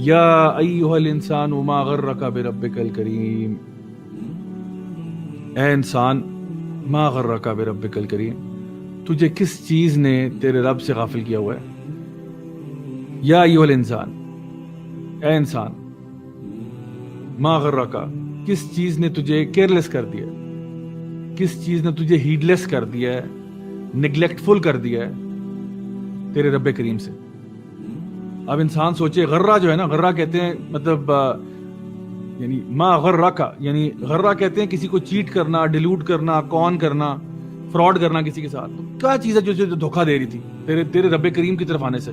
یا ایھا الانسان ما غرک بربک الکریم، اے انسان، ما غرک بربک الکریم، تجھے کس چیز نے تیرے رب سے غافل کیا ہوا ہے؟ یا ایھا الانسان، اے انسان، ما غرک، کس چیز نے تجھے کیئرلیس کر دیا، کس چیز نے تجھے ہیڈ لیس کر دیا ہے، نگلیکٹفل کر دیا ہے تیرے رب کریم سے؟ اب انسان سوچے، غرہ جو ہے نا، غرہ کہتے ہیں مطلب یعنی ما غرکا، یعنی غرہ کہتے ہیں کسی کو چیٹ کرنا، ڈیلوٹ کرنا، کون کرنا، فراڈ کرنا کسی کے ساتھ. تو کیا چیز ہے جو دھوکہ دے رہی تھی تیرے رب کریم کی طرف آنے سے؟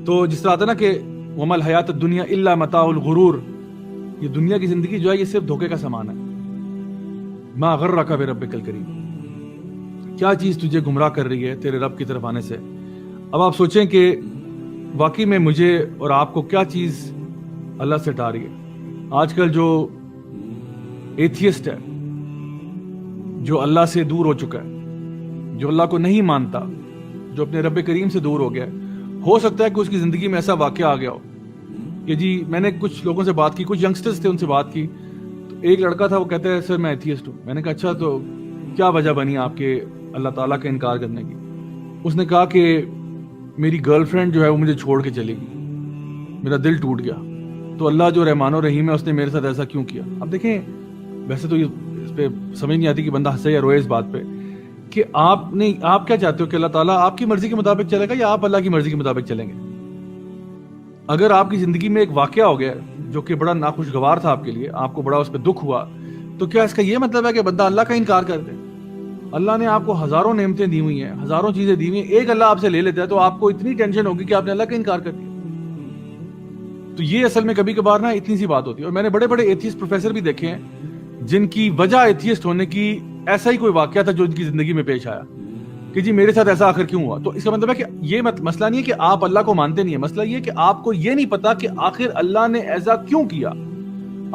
تو جس طرح آتا ہے نا کہ وما الحیات الدنیا الا متاع الغرور، یہ دنیا کی زندگی جو ہے یہ صرف دھوکے کا سامان ہے. ما غرک بربک الکریم، کیا چیز تجھے گمراہ کر رہی ہے تیرے رب کی طرف آنے سے؟ اب آپ سوچیں کہ واقعی میں مجھے اور آپ کو کیا چیز اللہ سے ہٹا رہی ہے؟ آج کل جو ایتھیسٹ ہے، جو اللہ سے دور ہو چکا ہے، جو اللہ کو نہیں مانتا، جو اپنے رب کریم سے دور ہو گیا ہے، ہو سکتا ہے کہ اس کی زندگی میں ایسا واقعہ آ گیا ہو کہ جی، میں نے کچھ لوگوں سے بات کی، کچھ ینگسٹرز تھے، ان سے بات کی، تو ایک لڑکا تھا، وہ کہتا ہے سر میں ایتھیسٹ ہوں. میں نے کہا اچھا، تو کیا وجہ بنی آپ کے اللہ تعالیٰ کا انکار کرنے کی؟ اس نے کہا کہ میری گرل فرینڈ جو ہے وہ مجھے چھوڑ کے چلی گئی، میرا دل ٹوٹ گیا، تو اللہ جو رحمان و رحیم ہے اس نے میرے ساتھ ایسا کیوں کیا؟ اب دیکھیں، ویسے تو اس پہ سمجھ نہیں آتی کہ بندہ ہنسے یا روئے اس بات پہ کہ آپ کیا چاہتے ہو کہ اللہ تعالیٰ آپ کی مرضی کے مطابق چلے گا یا آپ اللہ کی مرضی کے مطابق چلیں گے؟ اگر آپ کی زندگی میں ایک واقعہ ہو گیا جو کہ بڑا ناخوشگوار تھا آپ کے لیے، آپ کو بڑا اس پہ دکھ ہوا، تو کیا اس کا یہ مطلب ہے کہ بندہ اللہ کا انکار کر دے؟ اللہ نے آپ کو ہزاروں نعمتیں دی ہوئی ہیں، ہزاروں چیزیں دی ہوئی ہیں، ایک اللہ آپ سے لے لیتا ہے تو آپ کو اتنی ٹینشن ہوگی کہ آپ نے اللہ کا انکار کر دیا. تو یہ اصل میں کبھی کبھار نا اتنی سی بات ہوتی ہے. اور میں نے بڑے بڑے ایتھیسٹ پروفیسر بھی دیکھے ہیں جن کی وجہ ایتھیسٹ ہونے کی ایسا ہی کوئی واقعہ تھا جو ان کی زندگی میں پیش آیا کہ جی میرے ساتھ ایسا آخر کیوں ہوا. تو اس کا مطلب ہے کہ یہ مسئلہ نہیں ہے کہ آپ اللہ کو مانتے نہیں ہیں، مسئلہ یہ ہے کہ آپ کو یہ نہیں پتا کہ آخر اللہ نے ایسا کیوں کیا،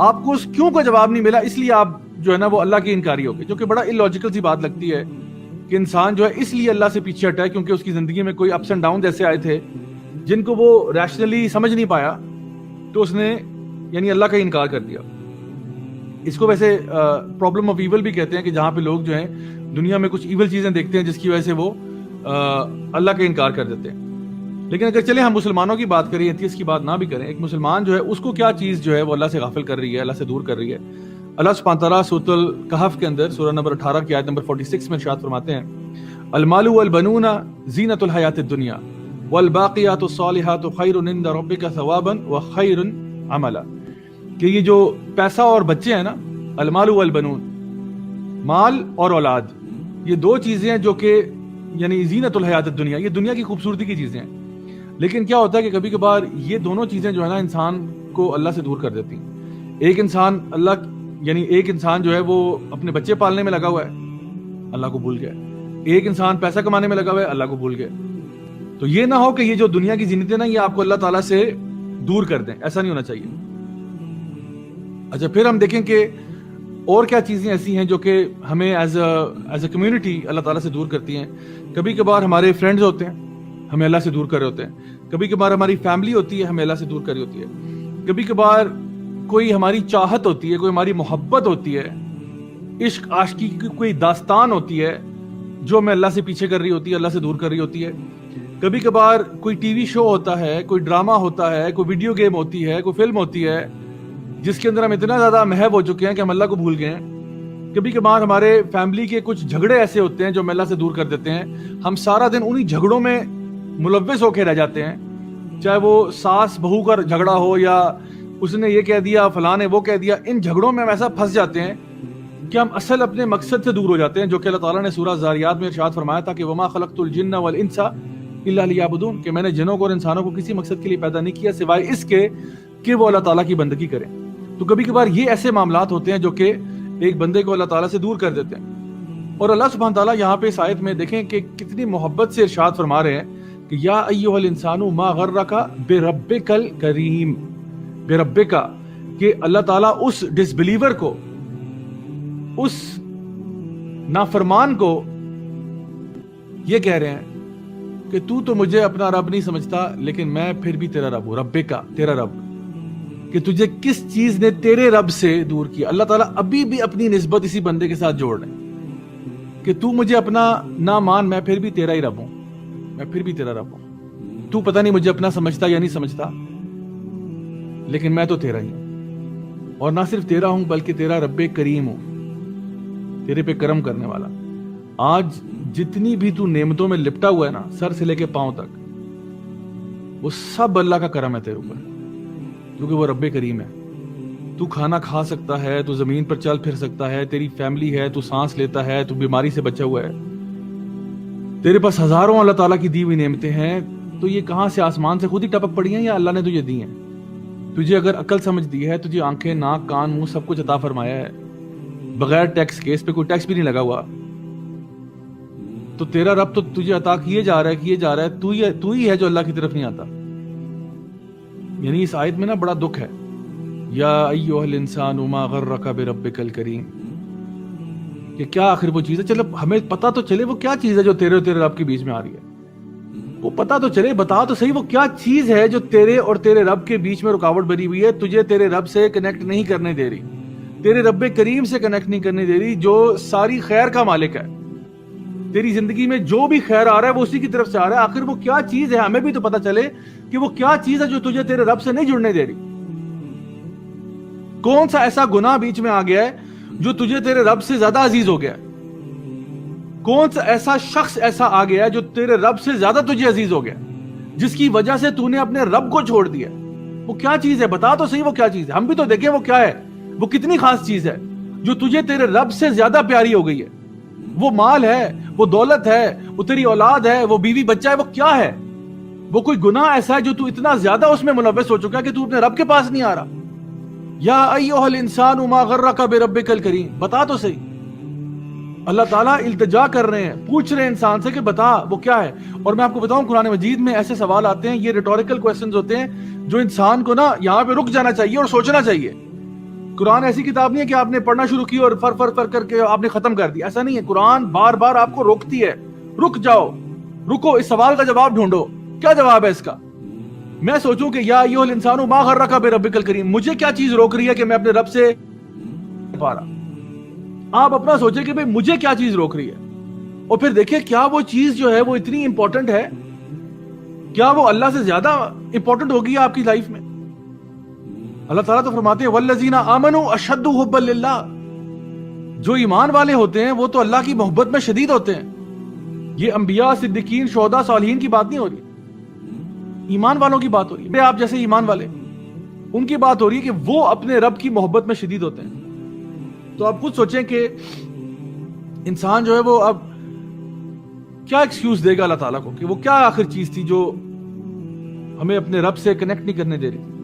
آپ کو اس کیوں کا جواب نہیں ملا، اس لیے آپ جو ہے نا وہ اللہ کی انکاری ہو گئے. جو کہ بڑا illogical سی بات لگتی ہے کہ انسان جو ہے اس لیے اللہ سے پیچھے ہٹا ہے کیونکہ اس کی زندگی میں کوئی اپس اینڈ ڈاؤن ایسے آئے تھے جن کو وہ ریشنلی سمجھ نہیں پایا، تو اس نے یعنی اللہ کا انکار کر دیا. اس کو ویسے پرابلم آف ایول بھی کہتے ہیں کہ جہاں پہ لوگ جو ہیں دنیا میں کچھ ایول چیزیں دیکھتے ہیں جس کی وجہ سے وہ اللہ کا انکار کر دیتے ہیں. لیکن اگر چلیں ہم مسلمانوں کی بات کریں، ایتھیسٹ کی بات نہ بھی کریں، ایک مسلمان جو ہے اس کو کیا چیز جو ہے وہ اللہ سے غافل کر رہی ہے، اللہ سے دور کر رہی ہے؟ اللہ سبحانہ تعالیٰ سورۃ الکہف کے اندر سورہ نمبر 18 کی آیت نمبر 46 میں ارشاد فرماتے ہیں، المال والبنون زینۃ الحیات الدنیا والباقیات الصالحات خیر عند ربک ثوابا وخیر عملا، کہ یہ جو پیسہ اور بچے ہیں نا، المال والبنون، مال اور اولاد، یہ دو چیزیں ہیں جو کہ یعنی زینت الحیات الدنیا، یہ دنیا کی خوبصورتی کی چیزیں ہیں. لیکن کیا ہوتا ہے کہ کبھی کبھار یہ دونوں چیزیں جو ہے نا انسان کو اللہ سے دور کر دیتی ہیں. ایک انسان جو ہے وہ اپنے بچے پالنے میں لگا ہوا ہے، اللہ کو بھول گیا. ایک انسان پیسہ کمانے میں لگا ہوا ہے، اللہ کو بھول گیا. تو یہ نہ ہو کہ یہ جو دنیا کی زینتیں نا یہ آپ کو اللہ تعالیٰ سے دور کر دیں، ایسا نہیں ہونا چاہیے. اچھا، پھر ہم دیکھیں کہ اور کیا چیزیں ایسی ہیں جو کہ ہمیں ایز اے کمیونٹی اللہ تعالیٰ سے دور کرتی ہیں. کبھی کبھار ہمارے فرینڈز ہوتے ہیں، ہمیں اللہ سے دور کر رہے ہوتے ہیں. کبھی کبھار ہماری فیملی ہوتی ہے، ہمیں اللہ سے دور کر رہی ہوتی ہے. کبھی کبھار کوئی ہماری چاہت ہوتی ہے، کوئی ہماری محبت ہوتی ہے، عشق عاشقی کی کوئی داستان ہوتی ہے جو ہمیں اللہ سے پیچھے کر رہی ہوتی ہے، اللہ سے دور کر رہی ہوتی ہے. کبھی کبھار کوئی ٹی وی شو ہوتا ہے، کوئی ڈرامہ ہوتا ہے، کوئی ویڈیو گیم ہوتی ہے، کوئی فلم ہوتی ہے جس کے اندر ہم اتنا زیادہ محو ہو چکے ہیں کہ ہم اللہ کو بھول گئے ہیں. کبھی کبھار ہمارے فیملی کے کچھ جھگڑے ایسے ہوتے ہیں جو ہم اللہ سے دور کر دیتے ہیں. ہم سارا دن انہی جھگڑوں میں ملوث ہو کے رہ جاتے ہیں، چاہے وہ ساس بہو کا جھگڑا ہو یا اس نے یہ کہہ دیا، فلاں نے وہ کہہ دیا. ان جھگڑوں میں ہم ایسا پھنس جاتے ہیں کہ ہم اصل اپنے مقصد سے دور ہو جاتے ہیں، جو کہ اللہ تعالیٰ نے سورہ زاریات میں ارشاد فرمایا تھا کہ وما خلقت الجن والانس الا لیعبدون، کہ میں نے جنوں کو اور انسانوں کو کسی مقصد کے لیے پیدا نہیں کیا سوائے اس کے کہ وہ اللہ تعالیٰ کی بندگی کریں. تو کبھی کبھار یہ ایسے معاملات ہوتے ہیں جو کہ ایک بندے کو اللہ تعالیٰ سے دور کر دیتے ہیں. اور اللہ سبحانہ تعالیٰ یہاں پہ اس آیت میں دیکھیں کہ کتنی محبت سے ارشاد فرما رہے ہیں کہ یا ایھا الانسان ما غرک بربک الکریم، بربک، کہ اللہ تعالیٰ اس ڈس بلیور کو، اس نافرمان کو یہ کہہ رہے ہیں کہ تو مجھے اپنا رب نہیں سمجھتا لیکن میں پھر بھی تیرا رب ہوں، رب کا، تیرا رب، کہ تجھے کس چیز نے تیرے رب سے دور کیا۔ اللہ تعالیٰ ابھی بھی اپنی نسبت اسی بندے کے ساتھ جوڑ رہے ہیں کہ تو مجھے اپنا نہ مان، میں پھر بھی تیرا ہی رب ہوں، میں پھر بھی تیرا رب ہوں۔ تو پتہ نہیں مجھے اپنا سمجھتا یا نہیں سمجھتا لیکن میں تو تیرا ہی ہوں، اور نہ صرف تیرا ہوں بلکہ تیرا رب کریم ہوں، تیرے پہ کرم کرنے والا۔ آج جتنی بھی تو نعمتوں میں لپٹا ہوا ہے نا، سر سے لے کے پاؤں تک، وہ سب اللہ کا کرم ہے تیرے اوپر، کیونکہ وہ رب کریم ہے۔ تو کھانا کھا سکتا ہے، تو زمین پر چل پھر سکتا ہے، تیری فیملی ہے، تو سانس لیتا ہے، تو بیماری سے بچا ہوا ہے، تیرے پاس ہزاروں اللہ تعالیٰ کی دی ہوئی نعمتیں ہیں۔ تو یہ کہاں سے آسمان سے خود ہی ٹپک پڑی ہیں یا اللہ نے تجھے دی ہیں؟ تجھے اگر عقل سمجھ دی ہے، تجھے آنکھیں، ناک، کان، منہ سب کچھ عطا فرمایا ہے بغیر ٹیکس کے، اس پہ کوئی ٹیکس بھی نہیں لگا ہوا، تو تیرا رب تو تجھے عطا کیے جا رہا ہے، تو ہی ہے جو اللہ کی طرف نہیں آتا۔ یعنی اس آیت میں نا بڑا دکھ ہے، یا ایھا الانسان ما غرک بربک الکریم، کہ کیا آخر وہ چیز ہے، چلو ہمیں پتا تو چلے وہ کیا چیز ہے جو تیرے اور تیرے رب کے بیچ میں آ رہی ہے، وہ پتا تو چلے، بتا تو صحیح وہ کیا چیز ہے جو تیرے اور تیرے رب کے بیچ میں رکاوٹ بنی ہوئی ہے، تجھے تیرے رب سے کنیکٹ نہیں کرنے دے رہی، تیرے رب کریم سے کنیکٹ نہیں کرنے دے رہی، جو ساری خیر کا مالک ہے۔ تیری زندگی میں جو بھی خیر آ رہا ہے وہ اسی کی طرف سے آ رہا ہے، آخر وہ کیا چیز ہے، ہمیں بھی تو پتا چلے کہ وہ کیا چیز ہے جو تجھے تیرے رب سے نہیں جڑنے دے رہی۔ کون سا ایسا گناہ بیچ میں آ گیا ہے جو تجھے تیرے رب سے زیادہ عزیز ہو گیا ہے؟ کون سا ایسا شخص ایسا آ گیا ہے جو تیرے رب سے زیادہ تجھے عزیز ہو گیا، جس کی وجہ سے تو نے اپنے رب کو چھوڑ دیا؟ وہ کیا چیز ہے، بتا تو صحیح وہ کیا چیز ہے، ہم بھی تو دیکھیں وہ کیا ہے، وہ کتنی خاص چیز ہے جو تجھے تیرے رب سے زیادہ پیاری ہو گئی ہے۔ وہ مال ہے، وہ دولت ہے، وہ تیری اولاد ہے، وہ بیوی بچہ ہے، وہ کیا ہے؟ وہ کوئی گناہ ایسا ہے جو تو اتنا زیادہ اس میں ملوث ہو چکا ہے کہ تو اپنے رب کے پاس نہیں آ رہا۔ یا ایھا الانسان ما غرک بربک الکریم، بتا تو صحیح۔ اللہ تعالیٰ التجا کر رہے ہیں، پوچھ رہے ہیں انسان سے کہ بتا وہ کیا ہے۔ اور میں آپ کو بتاؤں، قرآن مجید میں ایسے سوال آتے ہیں، یہ ریٹوریکل کوسچنز ہوتے ہیں جو انسان کو نا یہاں پہ رک جانا چاہیے اور سوچنا چاہیے۔ قرآن ایسی کتاب نہیں ہے کہ آپ نے پڑھنا شروع کی اور فر کر کے آپ نے ختم کر دی، ایسا نہیں ہے۔ قرآن بار بار آپ کو روکتی ہے، رک جاؤ، رکو، اس سوال کا جواب ڈھونڈو، کیا جواب ہے اس کا؟ میں سوچوں کہ یا ایھا الانسان ما غرک بربک الکریم، مجھے کیا چیز روک رہی ہے کہ میں اپنے رب سے پا رہا؟ آپ اپنا سوچیں کہ بھئی مجھے کیا چیز روک رہی ہے، اور پھر دیکھیں کیا وہ چیز جو ہے وہ اتنی امپورٹنٹ ہے، کیا وہ اللہ سے زیادہ امپورٹنٹ ہوگی آپ کی لائف میں؟ اللہ تعالیٰ تو فرماتے ہیں والذین آمنوا اشد حبا للہ، جو ایمان والے ہوتے ہیں وہ تو اللہ کی محبت میں شدید ہوتے ہیں۔ یہ انبیاء، صدیقین، شہداء، صالحین کی بات نہیں ہو رہی، ایمان والوں کی بات ہو رہی ہے۔ آپ جیسے ایمان والے، ان کی بات ہو رہی ہے کہ وہ اپنے رب کی محبت میں شدید ہوتے ہیں۔ تو آپ خود سوچیں کہ انسان جو ہے وہ اب کیا ایکسکیوز دے گا اللہ تعالیٰ کو، کہ وہ کیا آخر چیز تھی جو ہمیں اپنے رب سے کنیکٹ نہیں کرنے دے رہی تھی۔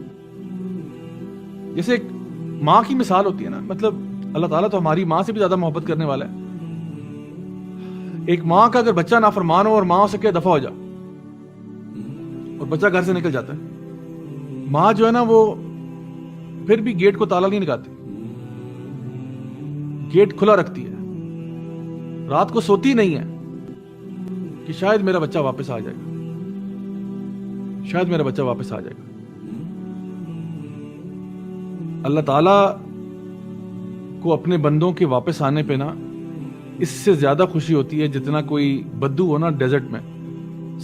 جیسے ایک ماں کی مثال ہوتی ہے نا، مطلب اللہ تعالیٰ تو ہماری ماں سے بھی زیادہ محبت کرنے والا ہے۔ ایک ماں کا اگر بچہ نافرمان ہو اور ماں سے کہ دفع ہو جا، اور بچہ گھر سے نکل جاتا ہے، ماں جو ہے نا وہ پھر بھی گیٹ کو تالا نہیں لگاتی، گیٹ کھلا رکھتی ہے، رات کو سوتی نہیں ہے کہ شاید میرا بچہ واپس آ جائے گا، شاید میرا بچہ واپس آ جائے گا۔ اللہ تعالیٰ کو اپنے بندوں کے واپس آنے پہ نا اس سے زیادہ خوشی ہوتی ہے جتنا کوئی بدو ہو نا ڈیزرٹ میں،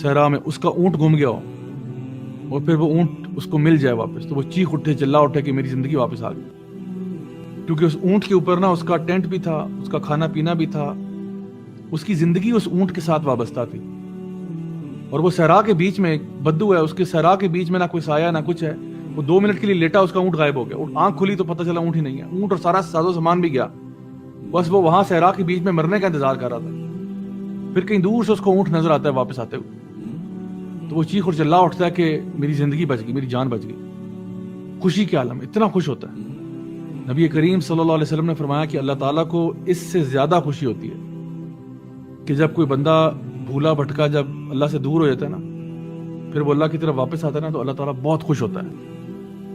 صحرا میں، اس کا اونٹ گم گیا ہو اور پھر وہ اونٹ اس کو مل جائے واپس، تو وہ چیخ اٹھے، چلا اٹھے کہ میری زندگی واپس آ گئی، کیونکہ اس اونٹ کے اوپر نا اس کا ٹینٹ بھی تھا، اس کا کھانا پینا بھی تھا، اس کی زندگی اس اونٹ کے ساتھ وابستہ تھی۔ اور وہ صحرا کے بیچ میں ایک بدو ہے، اس کے صحرا کے بیچ میں نہ کوئی سایہ نہ کچھ ہے، وہ 2 منٹ کے لیے لیٹا، اس کا اونٹ غائب ہو گیا، آنکھ کھلی تو پتہ چلا اونٹ ہی نہیں ہے، اونٹ اور سارا ساز و سامان بھی گیا، بس وہ وہاں صحرا کے بیچ میں مرنے کا انتظار کر رہا تھا۔ پھر کہیں دور سے اس کو اونٹ نظر آتا ہے واپس آتے ہوئے، تو وہ چیخ اور چلا اٹھتا ہے کہ میری زندگی بچ گئی، میری جان بچ گئی، خوشی کے عالم، اتنا خوش ہوتا ہے۔ نبی کریم صلی اللہ علیہ وسلم نے فرمایا کہ اللہ تعالیٰ کو اس سے زیادہ خوشی ہوتی ہے کہ جب کوئی بندہ بھولا بھٹکا جب اللہ سے دور ہو جاتا ہے نا، پھر وہ اللہ کی طرف واپس آتا ہے نا، تو اللہ تعالیٰ بہت خوش ہوتا ہے،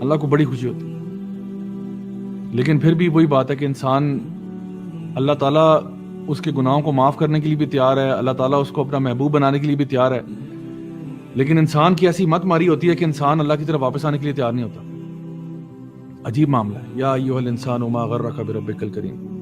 اللہ کو بڑی خوشی ہوتی ہے۔ لیکن پھر بھی وہی بات ہے کہ انسان، اللہ تعالیٰ اس کے گناہوں کو معاف کرنے کے لیے بھی تیار ہے، اللہ تعالیٰ اس کو اپنا محبوب بنانے کے لیے بھی تیار ہے، لیکن انسان کی ایسی مت ماری ہوتی ہے کہ انسان اللہ کی طرف واپس آنے کے لیے تیار نہیں ہوتا. عجیب معاملہ ہے. یا ایھا الانسان ما غرک بربک الکریم.